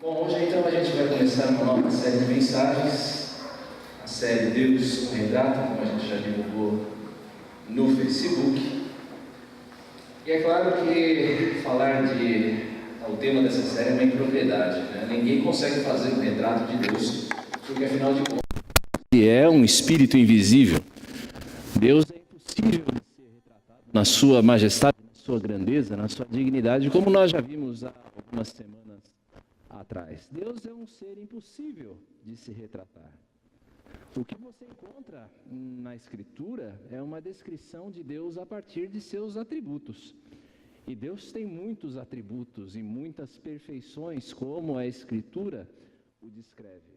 Bom, hoje então a gente vai começar uma nova série de mensagens, a série Deus o Retrata, como a gente já divulgou no Facebook. E é claro que o tema dessa série é uma impropriedade, né? Ninguém consegue fazer um retrato de Deus, porque afinal de contas Ele é um espírito invisível. Deus é impossível de ser retratado na sua majestade, na sua grandeza, na sua dignidade, como nós já vimos há algumas semanas atrás. Deus é um ser impossível de se retratar. O que você encontra na Escritura é uma descrição de Deus a partir de seus atributos. E Deus tem muitos atributos e muitas perfeições, como a Escritura o descreve.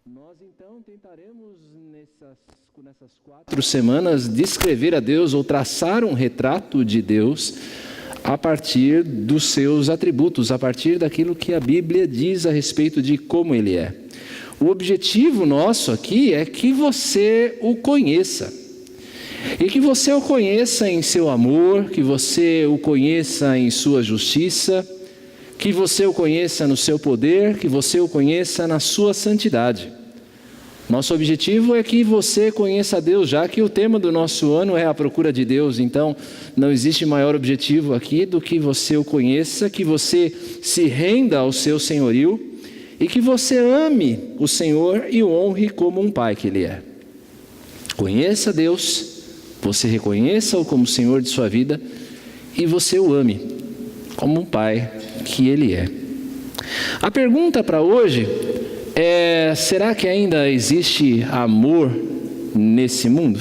Nós então tentaremos nessas 4 semanas descrever a Deus ou traçar um retrato de Deus a partir dos seus atributos, a partir daquilo que a Bíblia diz a respeito de como Ele é. O objetivo nosso aqui é que você o conheça. E que você o conheça em seu amor, que você o conheça em sua justiça, que você o conheça no seu poder, que você o conheça na sua santidade. Nosso objetivo é que você conheça a Deus, já que o tema do nosso ano é a procura de Deus. Então, não existe maior objetivo aqui do que você o conheça, que você se renda ao seu senhorio e que você ame o Senhor e o honre como um pai que Ele é. Conheça Deus, você reconheça-o como Senhor de sua vida e você o ame como um pai que Ele é. A pergunta para hoje será que ainda existe amor nesse mundo?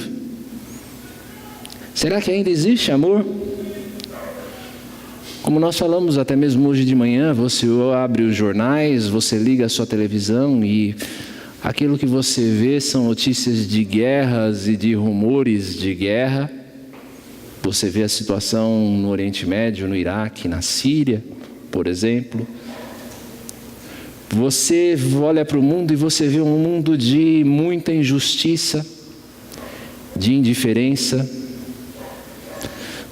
Será que ainda existe amor? Como nós falamos até mesmo hoje de manhã, você abre os jornais, você liga a sua televisão e aquilo que você vê são notícias de guerras e de rumores de guerra. Você vê a situação no Oriente Médio, no Iraque, na Síria, por exemplo. Você olha para o mundo e você vê um mundo de muita injustiça, de indiferença.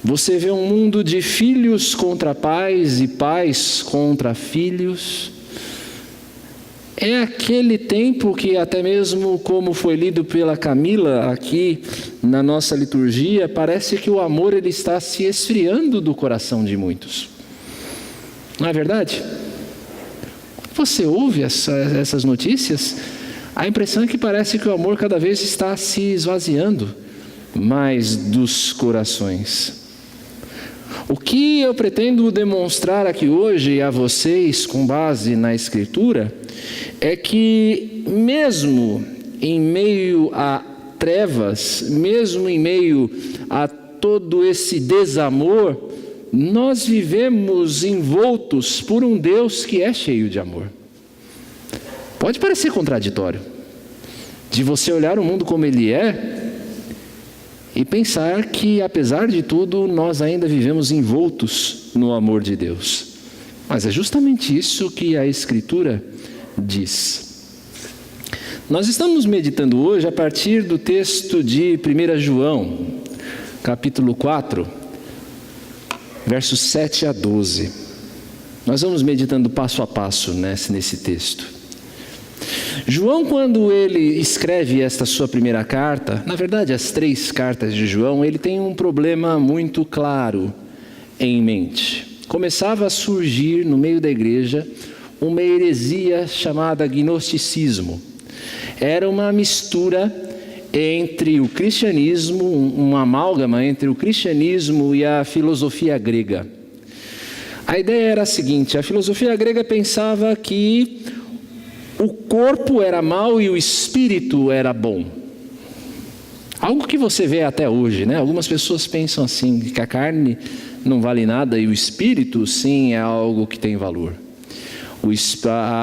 Você vê um mundo de filhos contra pais e pais contra filhos. É aquele tempo que até mesmo como foi lido pela Camila aqui na nossa liturgia, parece que o amor ele está se esfriando do coração de muitos. Não é verdade? Você ouve essas notícias, a impressão é que parece que o amor cada vez está se esvaziando mais dos corações. O que eu pretendo demonstrar aqui hoje a vocês, com base na Escritura, é que mesmo em meio a trevas, mesmo em meio a todo esse desamor, nós vivemos envoltos por um Deus que é cheio de amor. Pode parecer contraditório, de você olhar o mundo como ele é e pensar que, apesar de tudo, nós ainda vivemos envoltos no amor de Deus. Mas é justamente isso que a Escritura diz. Nós estamos meditando hoje a partir do texto de 1 João, capítulo 4, versos 7 a 12. Nós vamos meditando passo a passo nesse texto. João, quando ele escreve esta sua primeira carta, na verdade as 3 cartas de João, ele tem um problema muito claro em mente. Começava a surgir no meio da igreja uma heresia chamada gnosticismo. Era uma mistura entre o cristianismo, uma amálgama entre o cristianismo e a filosofia grega. A ideia era a seguinte: a filosofia grega pensava que o corpo era mau e o espírito era bom. Algo que você vê até hoje, né? Algumas pessoas pensam assim, que a carne não vale nada e o espírito, sim, é algo que tem valor.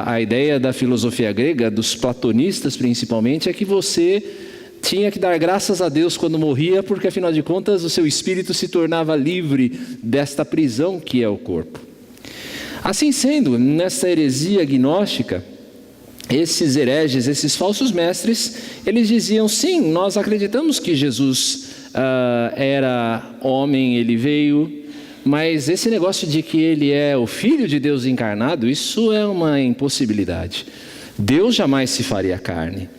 A ideia da filosofia grega, dos platonistas principalmente, é que você tinha que dar graças a Deus quando morria, porque afinal de contas o seu espírito se tornava livre desta prisão que é o corpo. Assim sendo, nessa heresia gnóstica, esses hereges, esses falsos mestres, eles diziam: sim, nós acreditamos que Jesus era homem, ele veio, Mas esse negócio de que ele é o Filho de Deus encarnado, isso é uma impossibilidade. Deus jamais se faria carne.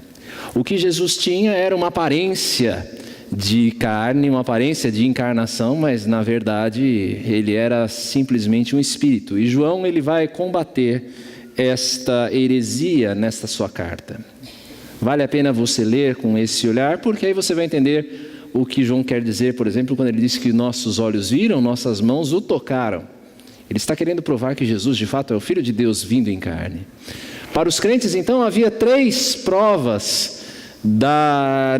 O que Jesus tinha era uma aparência de carne, uma aparência de encarnação, mas na verdade ele era simplesmente um espírito. E João ele vai combater esta heresia nesta sua carta. Vale a pena você ler com esse olhar, porque aí você vai entender o que João quer dizer, por exemplo, quando ele diz que nossos olhos viram, nossas mãos o tocaram. Ele está querendo provar que Jesus de fato é o Filho de Deus vindo em carne. Para os crentes então havia 3 provas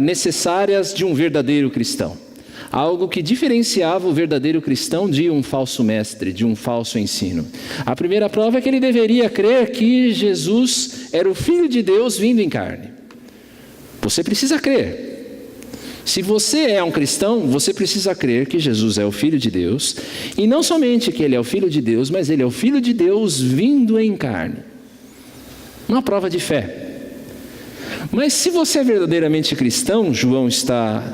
necessárias de um verdadeiro cristão. Algo que diferenciava o verdadeiro cristão de um falso mestre, de um falso ensino. A primeira prova é que ele deveria crer que Jesus era o Filho de Deus vindo em carne. Você precisa crer. Se você é um cristão, você precisa crer que Jesus é o Filho de Deus. E não somente que ele é o Filho de Deus, mas ele é o Filho de Deus vindo em carne. Uma prova de fé. Mas se você é verdadeiramente cristão, João está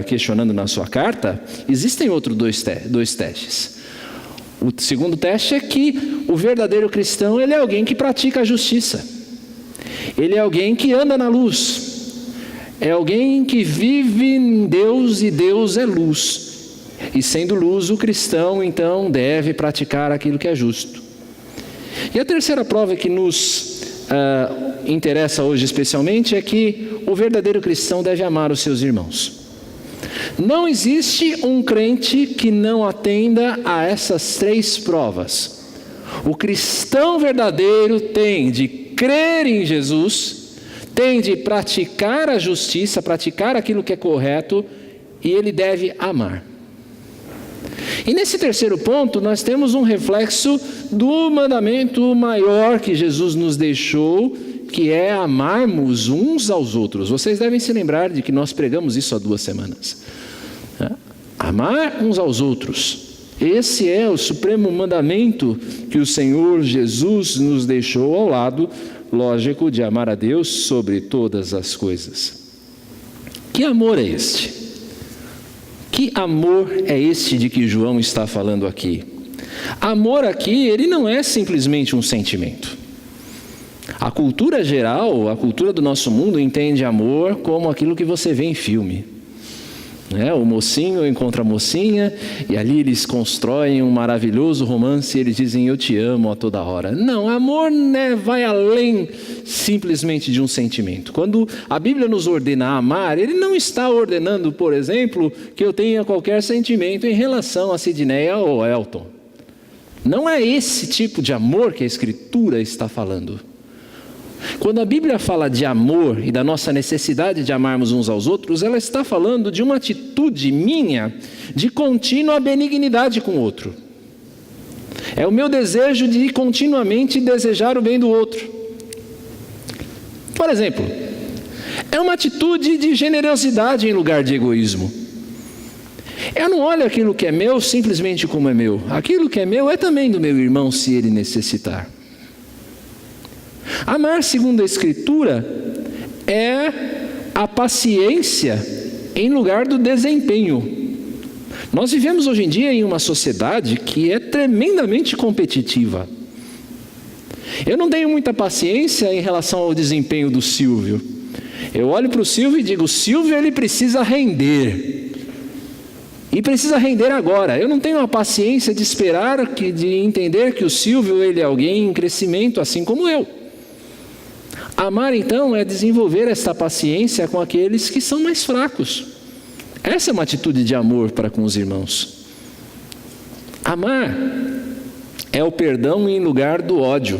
questionando na sua carta, existem outros dois testes. O segundo teste é que o verdadeiro cristão, ele é alguém que pratica a justiça. Ele é alguém que anda na luz. É alguém que vive em Deus e Deus é luz. E sendo luz, o cristão então deve praticar aquilo que é justo. E a terceira prova que nos interessa hoje especialmente é que o verdadeiro cristão deve amar os seus irmãos. Não existe um crente que não atenda a essas 3 provas. O cristão verdadeiro tem de crer em Jesus, tem de praticar a justiça, praticar aquilo que é correto, e ele deve amar. E nesse terceiro ponto, nós temos um reflexo do mandamento maior que Jesus nos deixou, que é amarmos uns aos outros. Vocês devem se lembrar de que nós pregamos isso há 2 semanas. Amar uns aos outros. Esse é o supremo mandamento que o Senhor Jesus nos deixou ao lado, lógico, de amar a Deus sobre todas as coisas. Que amor é este? Que amor é este de que João está falando aqui? Amor aqui, ele não é simplesmente um sentimento. A cultura geral, a cultura do nosso mundo entende amor como aquilo que você vê em filme. O mocinho encontra a mocinha e ali eles constroem um maravilhoso romance e eles dizem eu te amo a toda hora. Não, amor vai além simplesmente de um sentimento. Quando a Bíblia nos ordena a amar, ele não está ordenando, por exemplo, que eu tenha qualquer sentimento em relação a Sidneia ou Elton. Não é esse tipo de amor que a Escritura está falando. Quando a Bíblia fala de amor e da nossa necessidade de amarmos uns aos outros, ela está falando de uma atitude minha de contínua benignidade com o outro. É o meu desejo de continuamente desejar o bem do outro. Por exemplo, é uma atitude de generosidade em lugar de egoísmo. Eu não olho aquilo que é meu simplesmente como é meu. Aquilo que é meu é também do meu irmão se ele necessitar. Amar, segundo a Escritura, é a paciência em lugar do desempenho. Nós vivemos hoje em dia em uma sociedade que é tremendamente competitiva. Eu não tenho muita paciência em relação ao desempenho do Silvio. Eu olho para o Silvio e digo, Silvio ele precisa render. E precisa render agora. Eu não tenho a paciência de esperar, de entender que o Silvio ele é alguém em crescimento, assim como eu. Amar, então, é desenvolver esta paciência com aqueles que são mais fracos. Essa é uma atitude de amor para com os irmãos. Amar é o perdão em lugar do ódio,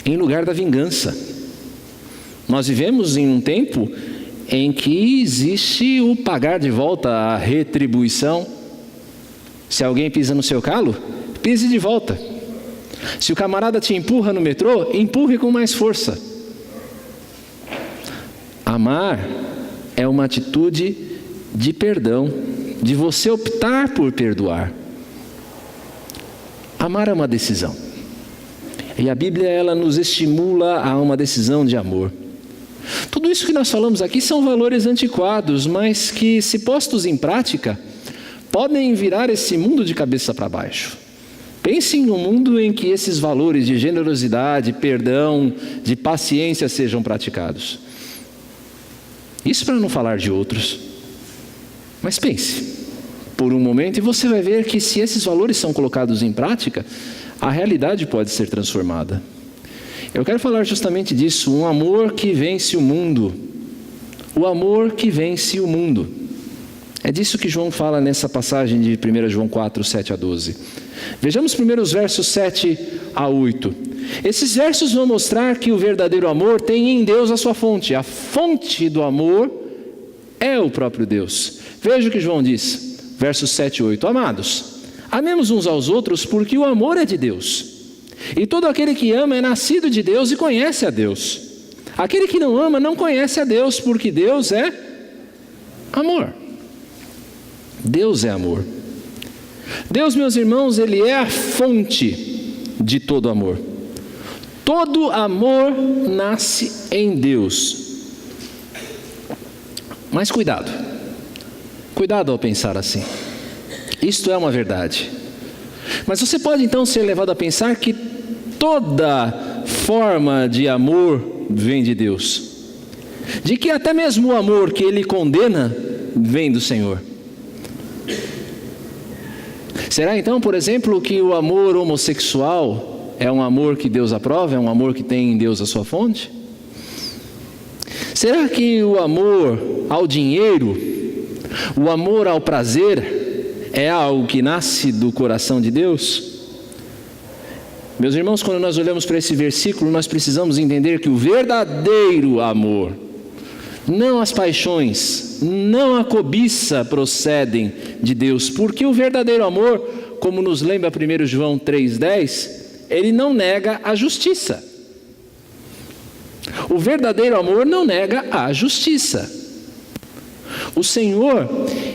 em lugar da vingança. Nós vivemos em um tempo em que existe o pagar de volta, a retribuição. Se alguém pisa no seu calo, pise de volta. Se o camarada te empurra no metrô, empurre com mais força. Amar é uma atitude de perdão, de você optar por perdoar. Amar é uma decisão. E a Bíblia ela nos estimula a uma decisão de amor. Tudo isso que nós falamos aqui são valores antiquados, mas que, se postos em prática, podem virar esse mundo de cabeça para baixo. Pense em um mundo em que esses valores de generosidade, perdão, de paciência sejam praticados. Isso para não falar de outros. Mas pense por um momento e você vai ver que se esses valores são colocados em prática, a realidade pode ser transformada. Eu quero falar justamente disso, um amor que vence o mundo. O amor que vence o mundo. É disso que João fala nessa passagem de 1 João 4, 7 a 12. Vejamos primeiro os versos 7 a 8. Esses versos vão mostrar que o verdadeiro amor tem em Deus a sua fonte. A fonte do amor é o próprio Deus. Veja o que João diz, versos 7 e 8. Amados, amemos uns aos outros porque o amor é de Deus. E todo aquele que ama é nascido de Deus e conhece a Deus. Aquele que não ama não conhece a Deus, porque Deus é amor. Deus é amor. Deus, meus irmãos, Ele é a fonte de todo amor. Todo amor nasce em Deus. Mas cuidado. Cuidado ao pensar assim. Isto é uma verdade. Mas você pode então ser levado a pensar que toda forma de amor vem de Deus. De que até mesmo o amor que Ele condena vem do Senhor. Será então, por exemplo, que o amor homossexual é um amor que Deus aprova, é um amor que tem em Deus a sua fonte? Será que o amor ao dinheiro, o amor ao prazer, é algo que nasce do coração de Deus? Meus irmãos, quando nós olhamos para esse versículo, nós precisamos entender que o verdadeiro amor, não as paixões, não a cobiça procedem de Deus, porque o verdadeiro amor, como nos lembra 1 João 3,10, ele não nega a justiça. O verdadeiro amor não nega a justiça. O Senhor,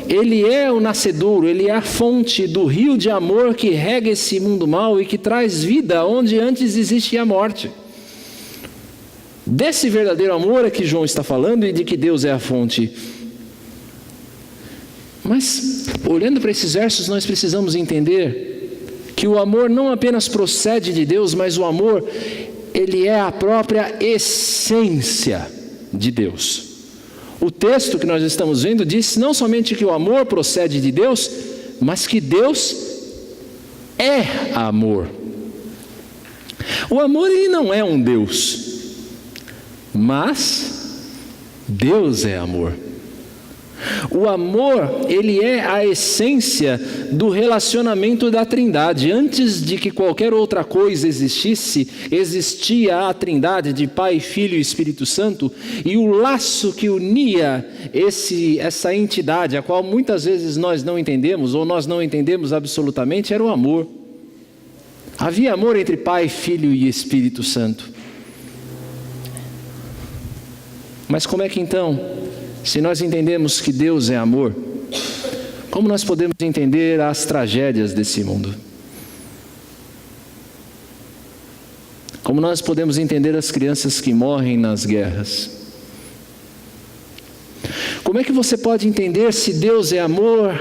Ele é o nascedouro, Ele é a fonte do rio de amor que rega esse mundo mau e que traz vida onde antes existia a morte. Desse verdadeiro amor é que João está falando e de que Deus é a fonte. Mas, olhando para esses versos, nós precisamos entender que o amor não apenas procede de Deus, mas o amor, ele é a própria essência de Deus. O texto que nós estamos vendo diz não somente que o amor procede de Deus, mas que Deus é amor. O amor, ele não é um Deus, mas Deus é amor. O amor, ele é a essência do relacionamento da Trindade. Antes de que qualquer outra coisa existisse, existia a Trindade de Pai, Filho e Espírito Santo, e o laço que unia essa entidade, a qual muitas vezes nós não entendemos, ou nós não entendemos absolutamente, era o amor. Havia amor entre Pai, Filho e Espírito Santo. Mas como é que então, se nós entendemos que Deus é amor, como nós podemos entender as tragédias desse mundo? Como nós podemos entender as crianças que morrem nas guerras? Como é que você pode entender, se Deus é amor,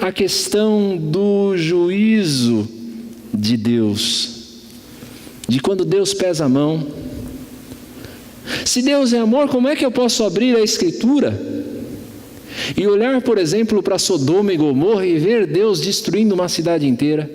a questão do juízo de Deus? De quando Deus pesa a mão? Se Deus é amor, como é que eu posso abrir a Escritura e olhar, por exemplo, para Sodoma e Gomorra e ver Deus destruindo uma cidade inteira?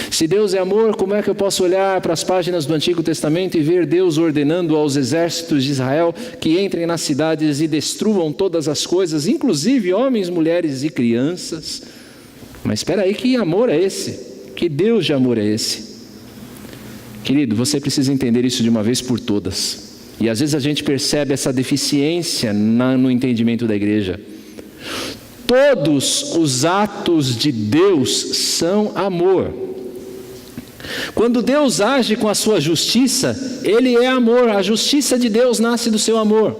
Se Deus é amor, como é que eu posso olhar para as páginas do Antigo Testamento e ver Deus ordenando aos exércitos de Israel que entrem nas cidades e destruam todas as coisas, inclusive homens, mulheres e crianças? Mas espera aí, que amor é esse? Que Deus de amor é esse? Querido, você precisa entender isso de uma vez por todas. E às vezes a gente percebe essa deficiência no entendimento da igreja. Todos os atos de Deus são amor. Quando Deus age com a sua justiça, Ele é amor. A justiça de Deus nasce do seu amor.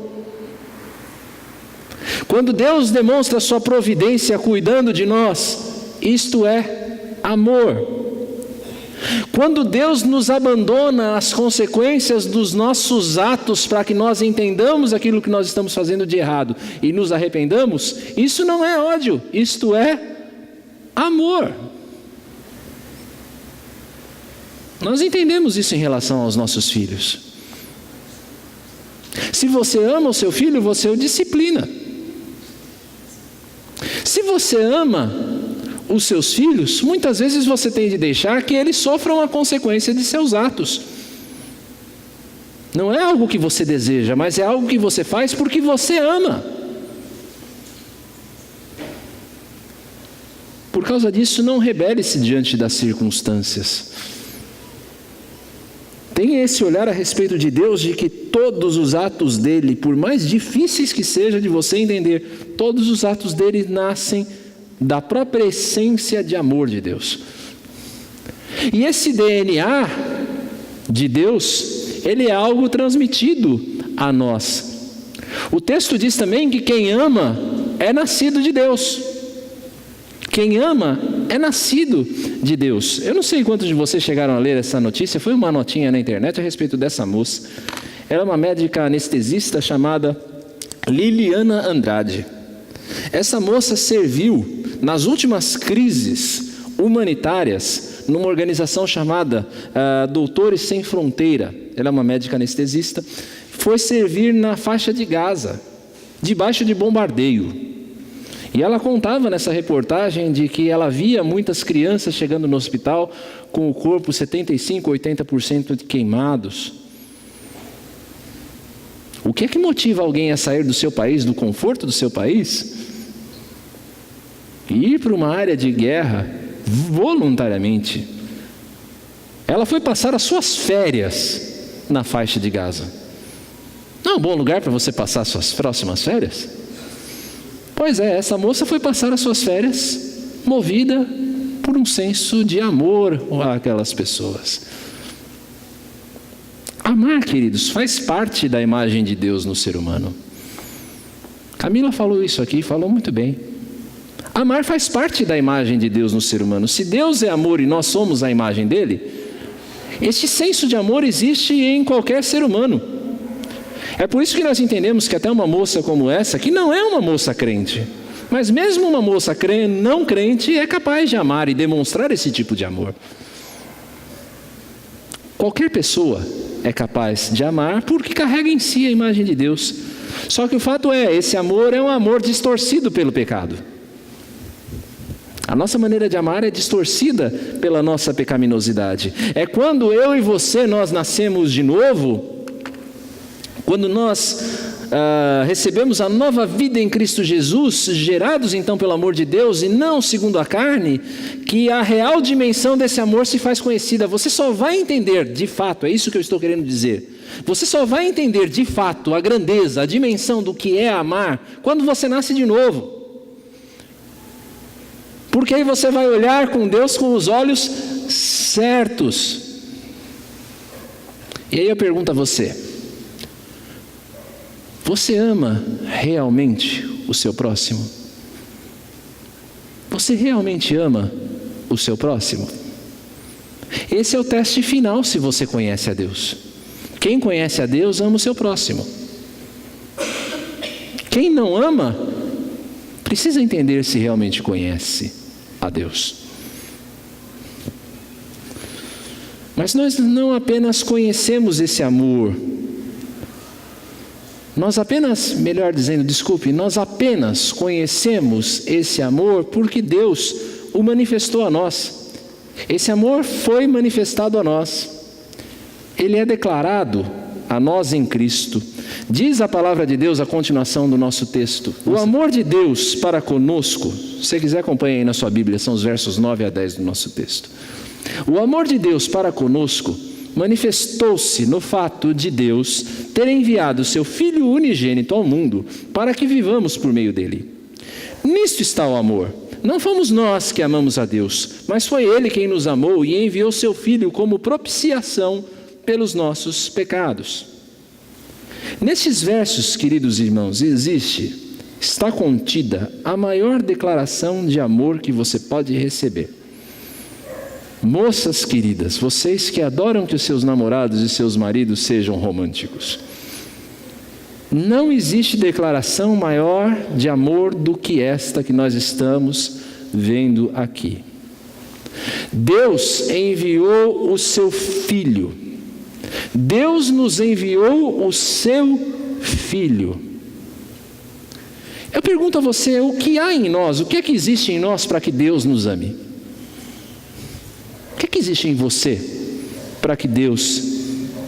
Quando Deus demonstra a sua providência cuidando de nós, isto é amor. Quando Deus nos abandona as consequências dos nossos atos para que nós entendamos aquilo que nós estamos fazendo de errado e nos arrependamos, isso não é ódio, isto é amor. Nós entendemos isso em relação aos nossos filhos. Se você ama o seu filho, você o disciplina. Se você ama os seus filhos, muitas vezes você tem de deixar que eles sofram a consequência de seus atos. Não é algo que você deseja, mas é algo que você faz porque você ama. Por causa disso, não rebele-se diante das circunstâncias. Tenha esse olhar a respeito de Deus, de que todos os atos dele, por mais difíceis que seja de você entender, todos os atos dele nascem da própria essência de amor de Deus. E esse DNA de Deus, ele é algo transmitido a nós. O texto diz também que quem ama é nascido de Deus. Quem ama é nascido de Deus. Eu não sei quantos de vocês chegaram a ler essa notícia, foi uma notinha na internet a respeito dessa moça. Ela é uma médica anestesista chamada Liliana Andrade. Essa moça serviu nas últimas crises humanitárias numa organização chamada Doutores Sem Fronteira. Ela é uma médica anestesista. Foi servir na faixa de Gaza, debaixo de bombardeio. E ela contava nessa reportagem de que ela via muitas crianças chegando no hospital com o corpo 75%, 80% queimados. O que é que motiva alguém a sair do seu país, do conforto do seu país, e ir para uma área de guerra voluntariamente? Ela foi passar as suas férias na faixa de Gaza. Não é um bom lugar para você passar as suas próximas férias? Pois é, essa moça foi passar as suas férias movida por um senso de amor àquelas pessoas. Amar, queridos, faz parte da imagem de Deus no ser humano. Camila falou isso aqui, falou muito bem. Amar faz parte da imagem de Deus no ser humano. Se Deus é amor e nós somos a imagem dele, este senso de amor existe em qualquer ser humano. É por isso que nós entendemos que até uma moça como essa, que não é uma moça crente, mas mesmo uma moça não crente é capaz de amar e demonstrar esse tipo de amor. Qualquer pessoa é capaz de amar porque carrega em si a imagem de Deus. Só que o fato é, esse amor é um amor distorcido pelo pecado. A nossa maneira de amar é distorcida pela nossa pecaminosidade. É quando eu e você, nós nascemos de novo, quando nós recebemos a nova vida em Cristo Jesus, gerados então pelo amor de Deus e não segundo a carne, que a real dimensão desse amor se faz conhecida. Você só vai entender de fato, é isso que eu estou querendo dizer, você só vai entender de fato a grandeza, a dimensão do que é amar, quando você nasce de novo. Porque aí você vai olhar com Deus com os olhos certos. E aí eu pergunto a você, você ama realmente o seu próximo? Você realmente ama o seu próximo? Esse é o teste final se você conhece a Deus. Quem conhece a Deus ama o seu próximo. Quem não ama, precisa entender se realmente conhece a Deus. Mas nós não apenas conhecemos esse amor, nós apenas conhecemos esse amor porque Deus o manifestou a nós. Esse amor foi manifestado a nós. Ele é declarado a nós em Cristo. Diz a palavra de Deus a continuação do nosso texto. O amor de Deus para conosco, se você quiser acompanhe aí na sua Bíblia, são os versos 9 a 10 do nosso texto. O amor de Deus para conosco manifestou-se no fato de Deus ter enviado o seu Filho unigênito ao mundo para que vivamos por meio dele. Nisto está o amor. Não fomos nós que amamos a Deus, mas foi Ele quem nos amou e enviou seu Filho como propiciação pelos nossos pecados. Nesses versos, queridos irmãos, está contida a maior declaração de amor que você pode receber. Moças queridas, vocês que adoram que os seus namorados e seus maridos sejam românticos, não existe declaração maior de amor do que esta que nós estamos vendo aqui. Deus enviou o seu Filho. Deus nos enviou o seu Filho. Eu pergunto a você, o que há em nós? O que é que existe em nós para que Deus nos ame? O que é que existe em você para que Deus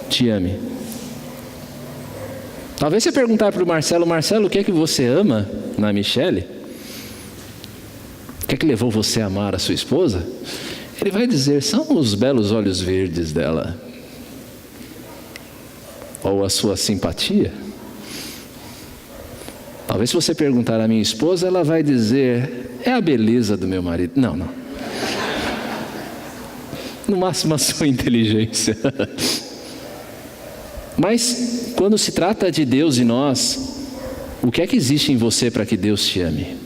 te ame? Talvez você perguntar para o Marcelo, o que é que você ama na Michele? O que é que levou você a amar a sua esposa? Ele vai dizer, são os belos olhos verdes dela. Ou a sua simpatia. Talvez se você perguntar à minha esposa, ela vai dizer, é a beleza do meu marido. Não. No máximo a sua inteligência. Mas, quando se trata de Deus e nós, o que é que existe em você para que Deus te ame?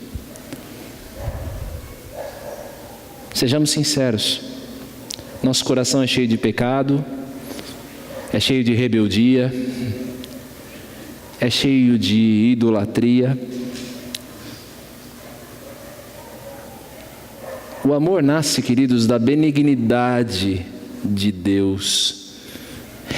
Sejamos sinceros. Nosso coração é cheio de pecado, é cheio de rebeldia, é cheio de idolatria. O amor nasce, queridos, da benignidade de Deus.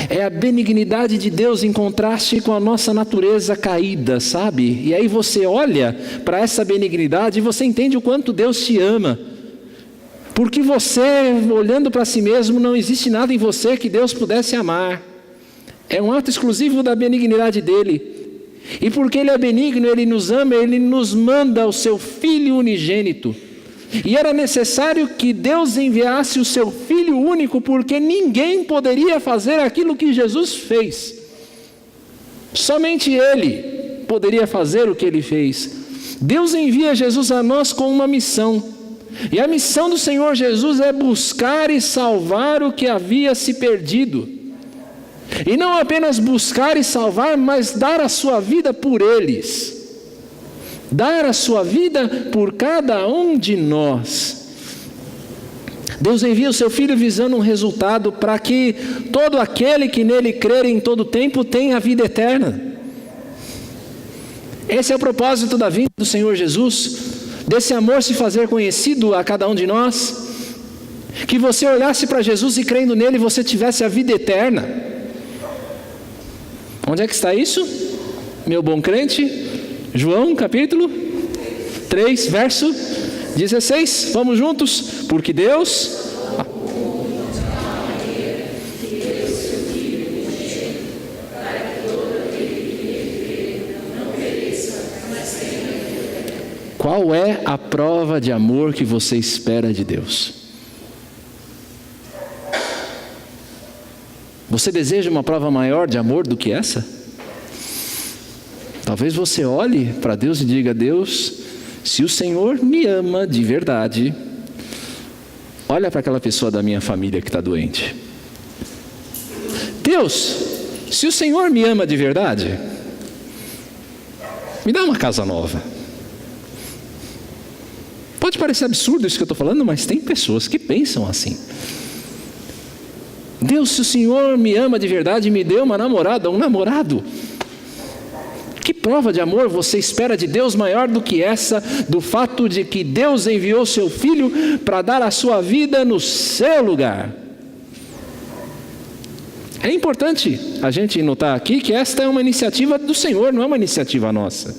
É a benignidade de Deus em contraste com a nossa natureza caída, sabe? E aí você olha para essa benignidade e você entende o quanto Deus te ama. Porque você, olhando para si mesmo, não existe nada em você que Deus pudesse amar. É um ato exclusivo da benignidade dele. E porque ele é benigno, ele nos ama, ele nos manda o seu Filho unigênito. E era necessário que Deus enviasse o seu Filho único, porque ninguém poderia fazer aquilo que Jesus fez. Somente ele poderia fazer o que ele fez. Deus envia Jesus a nós com uma missão. E a missão do Senhor Jesus é buscar e salvar o que havia se perdido. E não apenas buscar e salvar, mas dar a sua vida por eles. Dar a sua vida por cada um de nós. Deus envia o seu Filho visando um resultado para que todo aquele que nele crer em todo tempo tenha a vida eterna. Esse é o propósito da vinda do Senhor Jesus, desse amor se fazer conhecido a cada um de nós. Que você olhasse para Jesus e crendo nele, você tivesse a vida eterna. Onde é que está isso, meu bom crente? João capítulo 3, verso 16. Vamos juntos? Porque Deus... Qual é a prova de amor que você espera de Deus? Você deseja uma prova maior de amor do que essa? Talvez você olhe para Deus e diga, Deus, se o Senhor me ama de verdade, olha para aquela pessoa da minha família que está doente. Deus, se o Senhor me ama de verdade, me dá uma casa nova. Pode parecer absurdo isso que eu estou falando, mas tem pessoas que pensam assim. Deus, se o Senhor me ama de verdade, me dê uma namorada, um namorado. Que prova de amor você espera de Deus maior do que essa, do fato de que Deus enviou seu Filho para dar a sua vida no seu lugar? É importante a gente notar aqui que esta é uma iniciativa do Senhor, não é uma iniciativa nossa.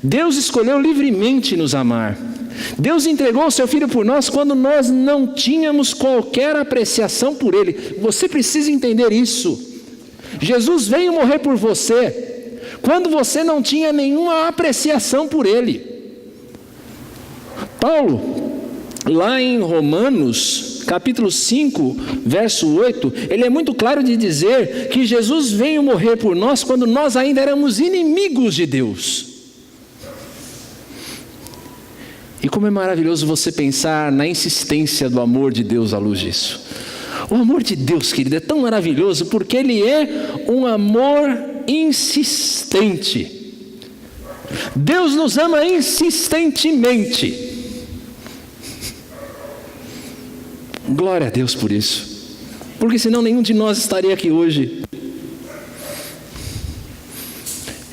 Deus escolheu livremente nos amar. Deus entregou o seu Filho por nós quando nós não tínhamos qualquer apreciação por Ele. Você precisa entender isso. Jesus veio morrer por você quando você não tinha nenhuma apreciação por Ele. Paulo, lá em Romanos, capítulo 5, verso 8, ele é muito claro de dizer que Jesus veio morrer por nós quando nós ainda éramos inimigos de Deus. E como é maravilhoso você pensar na insistência do amor de Deus à luz disso. O amor de Deus, querido, é tão maravilhoso porque Ele é um amor insistente. Deus nos ama insistentemente. Glória a Deus por isso. Porque senão nenhum de nós estaria aqui hoje.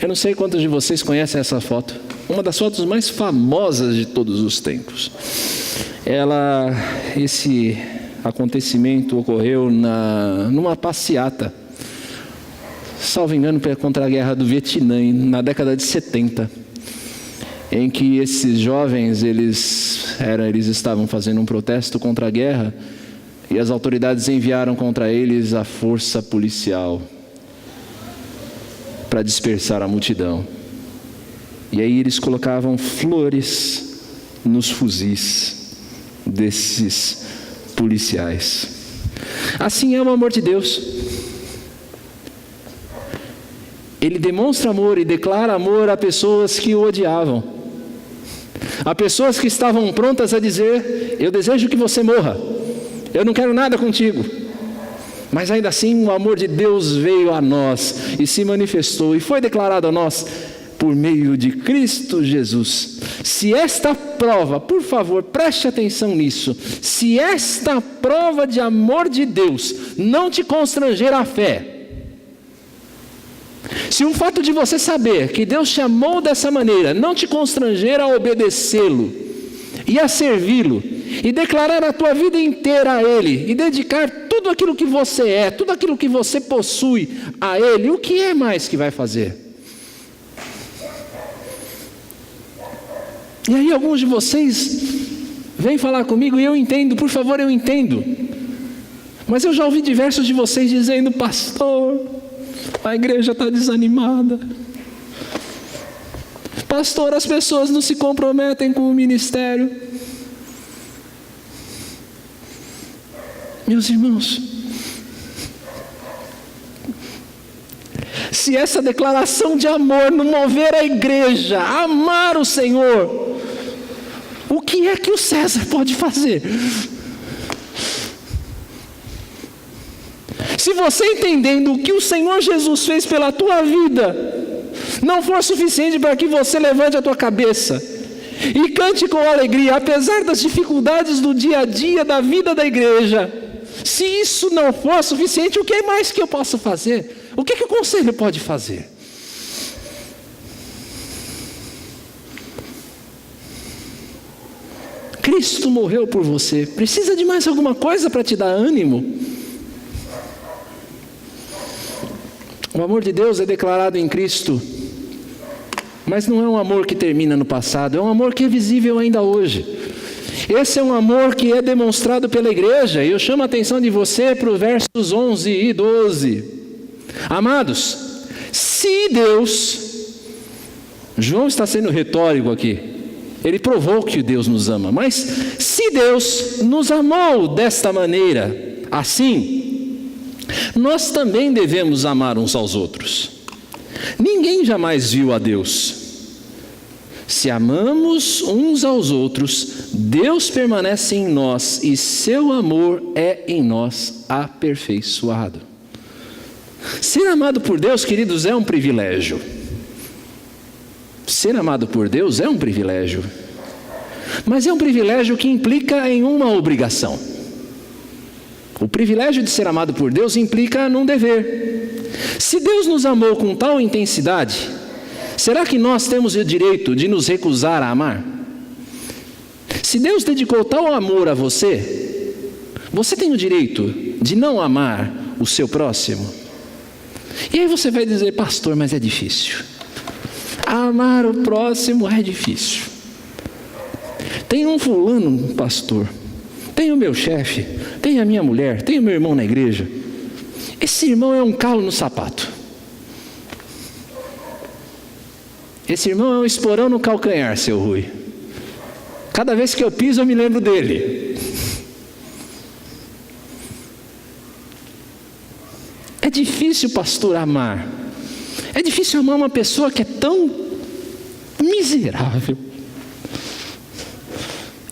Eu não sei quantos de vocês conhecem essa foto. Uma das fotos mais famosas de todos os tempos. Esse acontecimento ocorreu numa passeata, salvo engano, contra a guerra do Vietnã, na década de 70, em que esses jovens, eles estavam fazendo um protesto contra a guerra, e as autoridades enviaram contra eles a força policial para dispersar a multidão. E aí eles colocavam flores nos fuzis desses policiais. Assim é o amor de Deus. Ele demonstra amor e declara amor a pessoas que o odiavam, a pessoas que estavam prontas a dizer: eu desejo que você morra, eu não quero nada contigo. Mas ainda assim o amor de Deus veio a nós e se manifestou e foi declarado a nós por meio de Cristo Jesus. Se esta prova, por favor, preste atenção nisso, se esta prova de amor de Deus não te constranger a fé, se o fato de você saber que Deus te amou dessa maneira não te constranger a obedecê-lo e a servi-lo e declarar a tua vida inteira a Ele e dedicar tudo aquilo que você é, tudo aquilo que você possui a Ele, o que é mais que vai fazer? E aí alguns de vocês vêm falar comigo e eu entendo, por favor, eu entendo. Mas eu já ouvi diversos de vocês dizendo: pastor, a igreja está desanimada. Pastor, as pessoas não se comprometem com o ministério. Meus irmãos, se essa declaração de amor não mover a igreja a amar o Senhor, o que é que o César pode fazer? Se você, entendendo o que o Senhor Jesus fez pela tua vida, não for suficiente para que você levante a tua cabeça e cante com alegria, apesar das dificuldades do dia a dia da vida da igreja, se isso não for suficiente, o que mais que eu posso fazer? O que o conselho pode fazer? Cristo morreu por você. Precisa de mais alguma coisa para te dar ânimo? O amor de Deus é declarado em Cristo, mas não é um amor que termina no passado, é um amor que é visível ainda hoje. Esse é um amor que é demonstrado pela igreja, e eu chamo a atenção de você para os versos 11 e 12. Amados, se Deus, João está sendo retórico aqui, ele provou que Deus nos ama, mas se Deus nos amou desta maneira, assim, nós também devemos amar uns aos outros. Ninguém jamais viu a Deus. Se amamos uns aos outros, Deus permanece em nós e seu amor é em nós aperfeiçoado. Ser amado por Deus, queridos, é um privilégio. Ser amado por Deus é um privilégio. Mas é um privilégio que implica em uma obrigação. O privilégio de ser amado por Deus implica num dever. Se Deus nos amou com tal intensidade, será que nós temos o direito de nos recusar a amar? Se Deus dedicou tal amor a você, você tem o direito de não amar o seu próximo? E aí você vai dizer: pastor, mas é difícil. Amar o próximo é difícil. Tem um fulano, pastor, tem o meu chefe, tem a minha mulher, tem o meu irmão na igreja. Esse irmão é um calo no sapato. Esse irmão é um esporão no calcanhar, seu Rui. Cada vez que eu piso eu me lembro dele. É difícil, pastor, amar. É difícil amar uma pessoa que é tão miserável.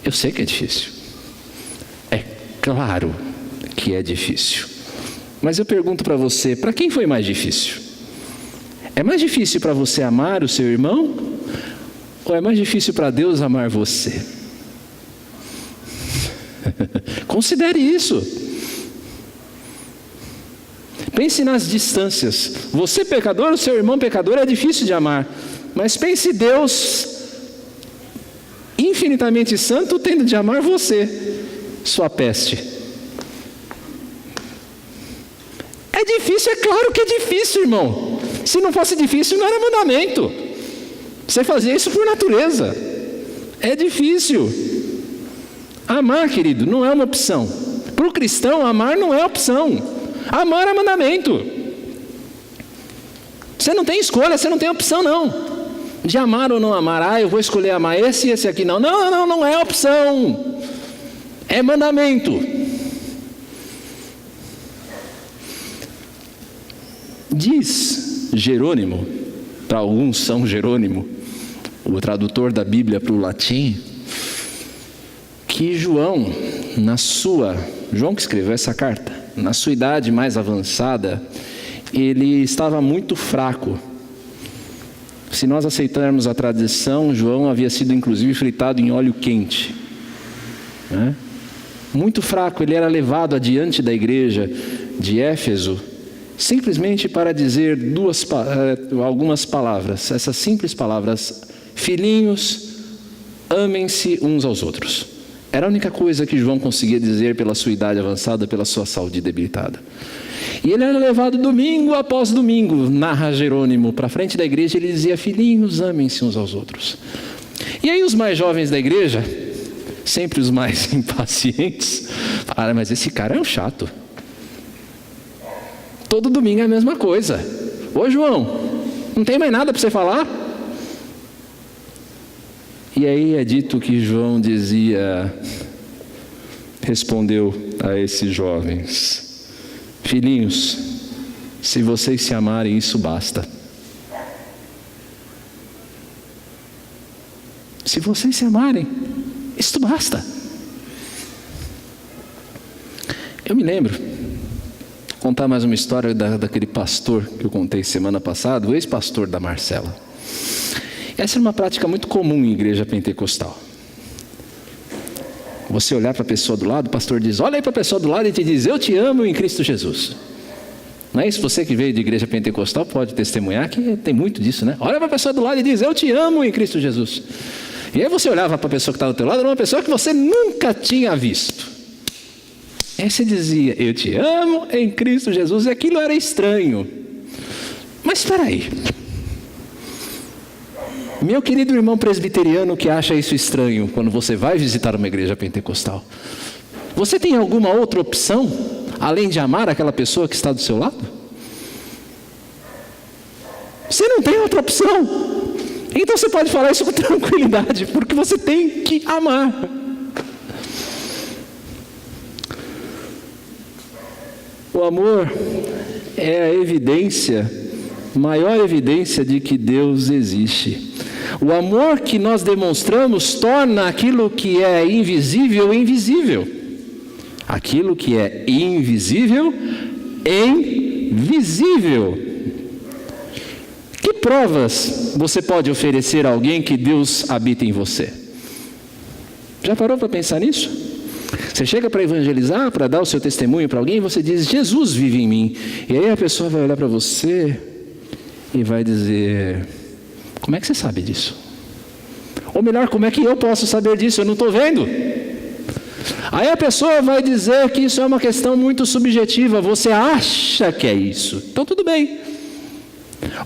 Eu sei que é difícil. É claro que é difícil. Mas eu pergunto para você, para quem foi mais difícil? É mais difícil para você amar o seu irmão? Ou é mais difícil para Deus amar você? Considere isso. Pense nas distâncias. Você pecador, o seu irmão pecador, é difícil de amar. Mas pense Deus infinitamente santo tendo de amar você, sua peste. É difícil, é claro que é difícil, irmão. Se não fosse difícil, não era mandamento. Você fazia isso por natureza. É difícil. Amar, querido, não é uma opção. Para o cristão, amar não é opção. Amar é mandamento. Você não tem escolha, você não tem opção não. De amar ou não amar. Eu vou escolher amar esse e esse aqui. Não, não é opção. É mandamento. Diz Jerônimo, para alguns São Jerônimo, o tradutor da Bíblia para o latim, que João que escreveu essa carta, na sua idade mais avançada, ele estava muito fraco. Se nós aceitarmos a tradição, João havia sido inclusive fritado em óleo quente, né? Muito fraco, ele era levado adiante da igreja de Éfeso, simplesmente para dizer algumas palavras, essas simples palavras: filhinhos, amem-se uns aos outros. Era a única coisa que João conseguia dizer pela sua idade avançada, pela sua saúde debilitada. E ele era levado domingo após domingo, narra Jerônimo, para frente da igreja. Ele dizia: filhinhos, amem-se uns aos outros. E aí os mais jovens da igreja, sempre os mais impacientes, falaram: mas esse cara é um chato. Todo domingo é a mesma coisa. Ô João, não tem mais nada para você falar? E aí é dito que João respondeu a esses jovens: filhinhos, se vocês se amarem, isso basta. Se vocês se amarem, isso basta. Eu me lembro, vou contar mais uma história daquele pastor que eu contei semana passada, o ex-pastor da Marcela. Essa é uma prática muito comum em igreja pentecostal. Você olhar para a pessoa do lado, o pastor diz: olha aí para a pessoa do lado e te diz: eu te amo em Cristo Jesus. Não é isso? Você que veio de igreja pentecostal pode testemunhar que tem muito disso, né? Olha para a pessoa do lado e diz: eu te amo em Cristo Jesus. E aí você olhava para a pessoa que estava do teu lado, era uma pessoa que você nunca tinha visto. E aí você dizia: eu te amo em Cristo Jesus. E aquilo era estranho. Mas espera aí. Meu querido irmão presbiteriano que acha isso estranho quando você vai visitar uma igreja pentecostal, você tem alguma outra opção além de amar aquela pessoa que está do seu lado? Você não tem outra opção. Então você pode falar isso com tranquilidade, porque você tem que amar. O amor é a maior evidência de que Deus existe. O amor que nós demonstramos torna aquilo que é invisível invisível. Aquilo que é invisível visível. Que provas você pode oferecer a alguém que Deus habita em você? Já parou para pensar nisso? Você chega para evangelizar, para dar o seu testemunho para alguém, e você diz: Jesus vive em mim. E aí a pessoa vai olhar para você e vai dizer: como é que você sabe disso? Ou melhor, como é que eu posso saber disso? Eu não estou vendo. Aí a pessoa vai dizer que isso é uma questão muito subjetiva. Você acha que é isso? Então tudo bem.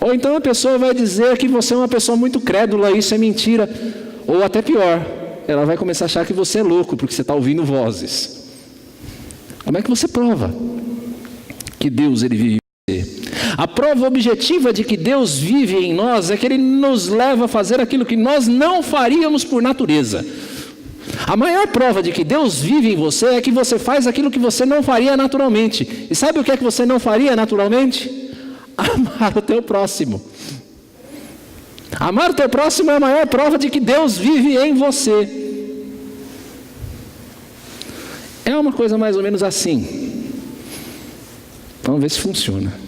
Ou então a pessoa vai dizer que você é uma pessoa muito crédula, isso é mentira. Ou até pior, ela vai começar a achar que você é louco, porque você está ouvindo vozes. Como é que você prova que Deus ele vive em você? A prova objetiva de que Deus vive em nós é que Ele nos leva a fazer aquilo que nós não faríamos por natureza. A maior prova de que Deus vive em você é que você faz aquilo que você não faria naturalmente. E sabe o que é que você não faria naturalmente? Amar o teu próximo. Amar o teu próximo é a maior prova de que Deus vive em você. É uma coisa mais ou menos assim. Vamos ver se funciona.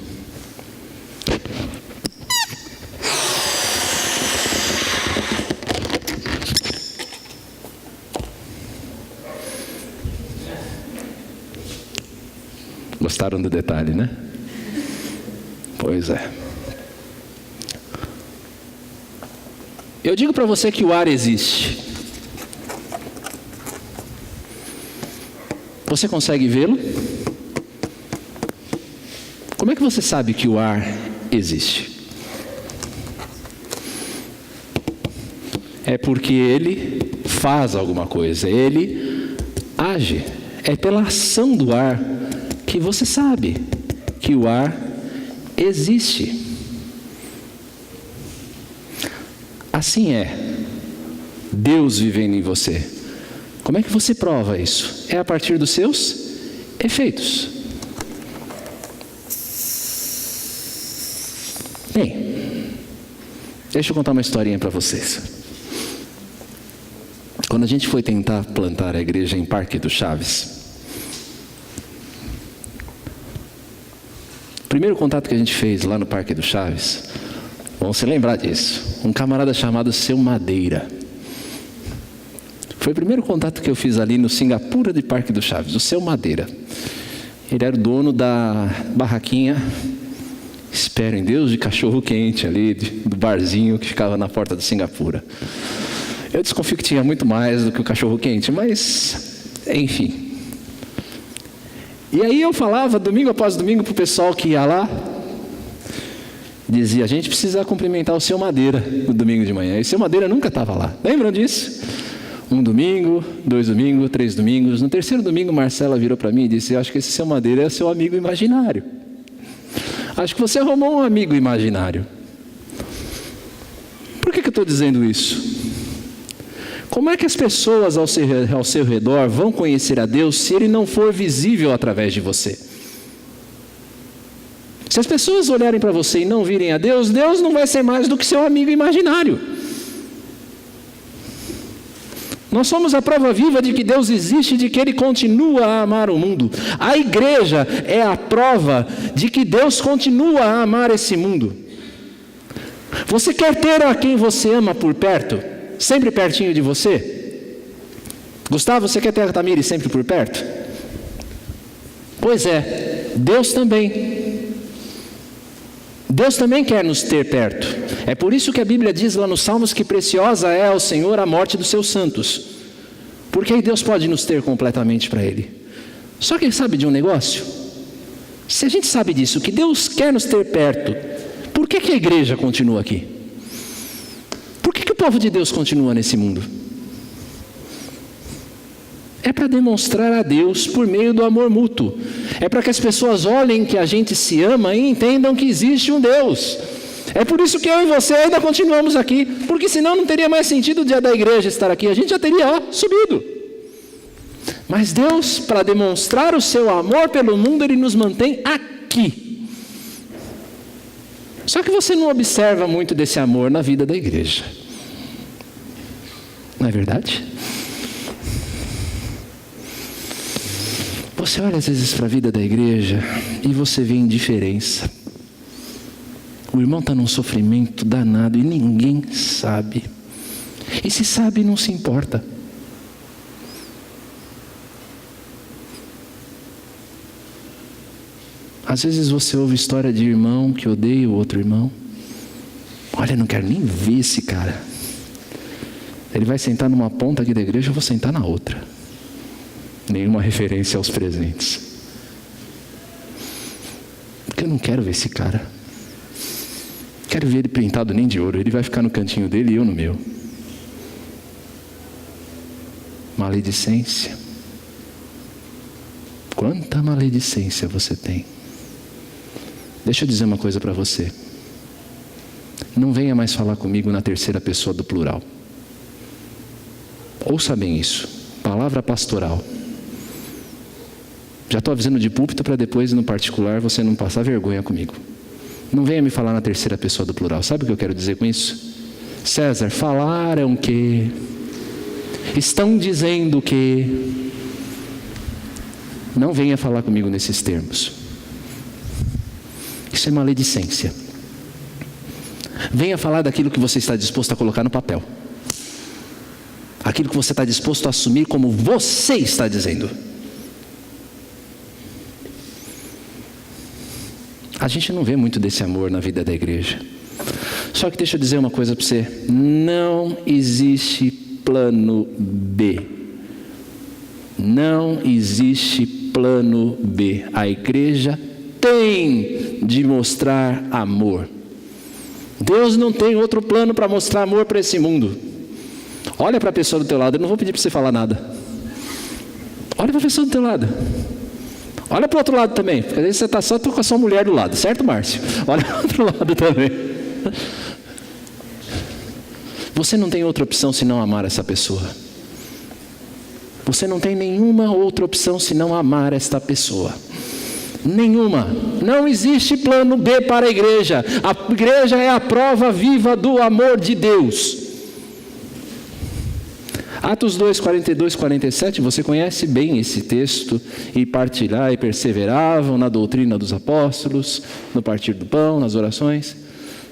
Gostaram do detalhe, né? Pois é. Eu digo para você que o ar existe. Você consegue vê-lo? Como é que você sabe que o ar existe? É porque ele faz alguma coisa, ele age. É pela ação do ar que você sabe que o ar existe. Assim é Deus vivendo em você. Como é que você prova isso? É a partir dos seus efeitos. Bem, deixa eu contar uma historinha para vocês. Quando a gente foi tentar plantar a igreja em Parque do Chaves, o primeiro contato que a gente fez lá no Parque do Chaves, vão se lembrar disso, um camarada chamado Seu Madeira. Foi o primeiro contato que eu fiz ali no Singapura de Parque do Chaves, o Seu Madeira. Ele era o dono da barraquinha, espero em Deus, de cachorro quente ali, do barzinho que ficava na porta do Singapura. Eu desconfio que tinha muito mais do que o cachorro quente, mas enfim. E aí eu falava domingo após domingo para o pessoal que ia lá, dizia, a gente precisa cumprimentar o Seu Madeira no domingo de manhã. E o Seu Madeira nunca estava lá. Lembram disso? Um domingo, 2 domingos, 3 domingos. No terceiro domingo, Marcela virou para mim e disse, eu acho que esse Seu Madeira é seu amigo imaginário. Acho que você arrumou um amigo imaginário. Por que eu estou dizendo isso? Como é que as pessoas ao seu redor vão conhecer a Deus se Ele não for visível através de você? Se as pessoas olharem para você e não virem a Deus, Deus não vai ser mais do que seu amigo imaginário. Nós somos a prova viva de que Deus existe e de que Ele continua a amar o mundo. A igreja é a prova de que Deus continua a amar esse mundo. Você quer ter a quem você ama por perto? Sempre pertinho de você? Gustavo, você quer ter a Tamires sempre por perto? Pois é, Deus também. Deus também quer nos ter perto. É por isso que a Bíblia diz lá nos Salmos que preciosa é ao Senhor a morte dos seus santos. Porque aí Deus pode nos ter completamente para Ele. Só que sabe de um negócio? Se a gente sabe disso, que Deus quer nos ter perto, por que a igreja continua aqui? Por que o povo de Deus continua nesse mundo? É para demonstrar a Deus por meio do amor mútuo. É para que as pessoas olhem que a gente se ama e entendam que existe um Deus. É por isso que eu e você ainda continuamos aqui. Porque senão não teria mais sentido o dia da igreja estar aqui. A gente já teria subido. Mas Deus, para demonstrar o seu amor pelo mundo, Ele nos mantém aqui. Só que você não observa muito desse amor na vida da igreja. Não é verdade? Você olha às vezes para a vida da igreja e você vê indiferença. O irmão está num sofrimento danado e ninguém sabe. E se sabe, não se importa. Às vezes você ouve história de irmão que odeia o outro irmão. Olha, não quero nem ver esse cara. Ele vai sentar numa ponta aqui da igreja, eu vou sentar na outra. Nenhuma referência aos presentes. Porque eu não quero ver esse cara. Quero ver ele pintado nem de ouro. Ele vai ficar no cantinho dele e eu no meu. Maledicência. Quanta maledicência você tem. Deixa eu dizer uma coisa para você. Não venha mais falar comigo na terceira pessoa do plural. Ouça bem isso. Palavra pastoral. Já estou avisando de púlpito para depois, no particular, você não passar vergonha comigo. Não venha me falar na terceira pessoa do plural. Sabe o que eu quero dizer com isso? César, falaram que... Estão dizendo que... Não venha falar comigo nesses termos. Isso é maledicência. Venha falar daquilo que você está disposto a colocar no papel. Aquilo que você está disposto a assumir como você está dizendo. A gente não vê muito desse amor na vida da igreja. Só que deixa eu dizer uma coisa para você. Não existe plano B. Não existe plano B. A igreja tem de mostrar amor. Deus não tem outro plano para mostrar amor para esse mundo. Olha para a pessoa do teu lado. Eu não vou pedir para você falar nada. Olha para a pessoa do teu lado. Olha para o outro lado também. Porque às vezes você está só com a sua mulher do lado. Certo, Márcio? Olha para o outro lado também. Você não tem outra opção senão amar essa pessoa. Você não tem nenhuma outra opção senão amar esta pessoa. Nenhuma. Não existe plano B para a igreja. A igreja é a prova viva do amor de Deus. Atos 2, 42, 47, você conhece bem esse texto. E partilhar e perseveravam na doutrina dos apóstolos, no partir do pão, nas orações.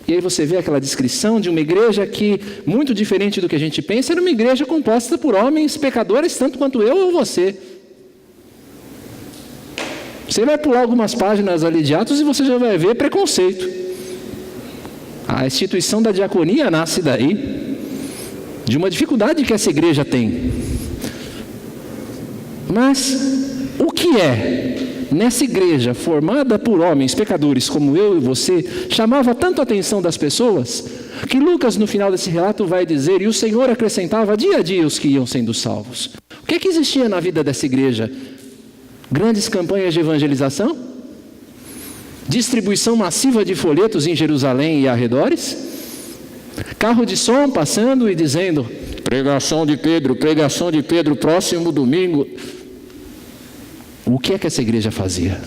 E aí você vê aquela descrição de uma igreja que, muito diferente do que a gente pensa, era uma igreja composta por homens pecadores, tanto quanto eu ou você. Você vai pular algumas páginas ali de Atos e você já vai ver preconceito. A instituição da diaconia nasce daí, de uma dificuldade que essa igreja tem. Mas o que é nessa igreja formada por homens pecadores como eu e você chamava tanto a atenção das pessoas que Lucas no final desse relato vai dizer: e o Senhor acrescentava dia a dia os que iam sendo salvos. O que é que existia na vida dessa igreja? Grandes campanhas de evangelização? Distribuição massiva de folhetos em Jerusalém e arredores? Carro de som passando e dizendo: pregação de Pedro, próximo domingo. O que é que essa igreja fazia?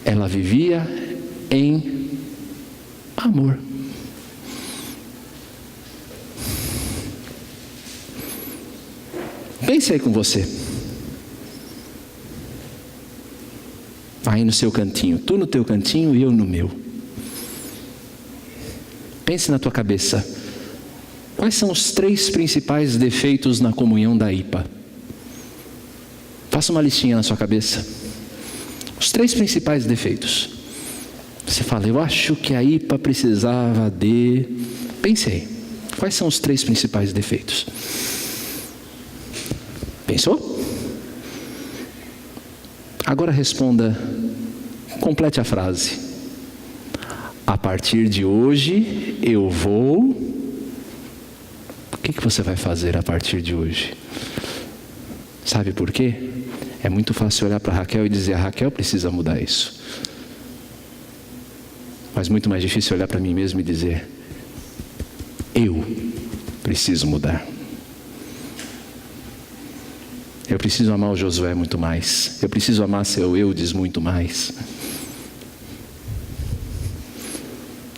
Ela vivia em amor. Pense aí com você. Aí no seu cantinho, tu no teu cantinho e eu no meu. Pense na tua cabeça. Quais são os 3 principais defeitos na comunhão da IPA? Faça uma listinha na sua cabeça. Os 3 principais defeitos. Você fala: eu acho que a IPA precisava de... Pense aí. Quais são os 3 principais defeitos? Pensou? Agora responda, complete a frase. A partir de hoje eu vou... O que você vai fazer a partir de hoje? Sabe por quê? É muito fácil olhar para Raquel e dizer: a Raquel precisa mudar isso. Mas muito mais difícil olhar para mim mesmo e dizer: eu preciso mudar. Eu preciso amar o Josué muito mais. Eu preciso amar seu Eudes muito mais.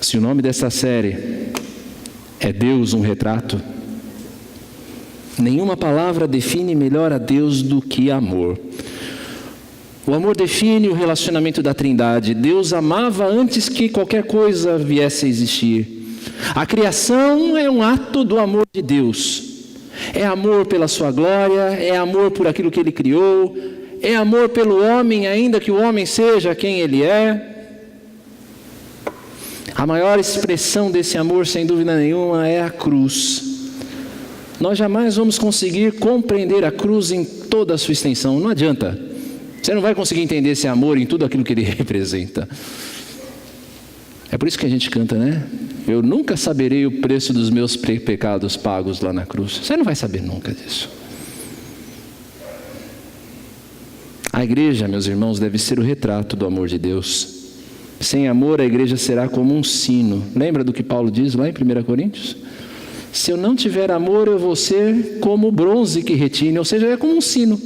Se o nome dessa série é Deus, um retrato, nenhuma palavra define melhor a Deus do que amor. O amor define o relacionamento da Trindade. Deus amava antes que qualquer coisa viesse a existir. A criação é um ato do amor de Deus. É amor pela sua glória, é amor por aquilo que Ele criou, é amor pelo homem, ainda que o homem seja quem ele é. A maior expressão desse amor, sem dúvida nenhuma, é a cruz. Nós jamais vamos conseguir compreender a cruz em toda a sua extensão, não adianta. Você não vai conseguir entender esse amor em tudo aquilo que ele representa. É por isso que a gente canta, né? Eu nunca saberei o preço dos meus pecados pagos lá na cruz. Você não vai saber nunca disso. A igreja, meus irmãos, deve ser o retrato do amor de Deus. Sem amor, a igreja será como um sino. Lembra do que Paulo diz lá em 1 Coríntios? Se eu não tiver amor, eu vou ser como o bronze que retine. Ou seja, é como um sino.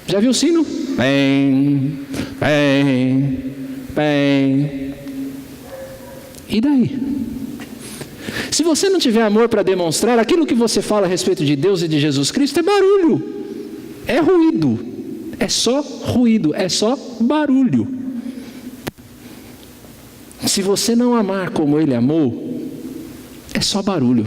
Já viu o sino? Bem, bem, bem. E daí? Se você não tiver amor para demonstrar, aquilo que você fala a respeito de Deus e de Jesus Cristo é barulho, é ruído, é só ruído, é só barulho. Se você não amar como Ele amou, é só barulho.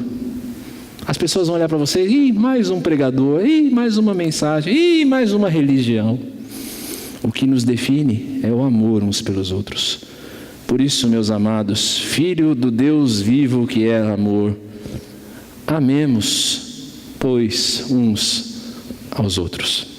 As pessoas vão olhar para você: ih, mais um pregador, ih, mais uma mensagem, ih, mais uma religião. O que nos define é o amor uns pelos outros. Por isso, meus amados, filho do Deus vivo que é amor, amemos, pois, uns aos outros.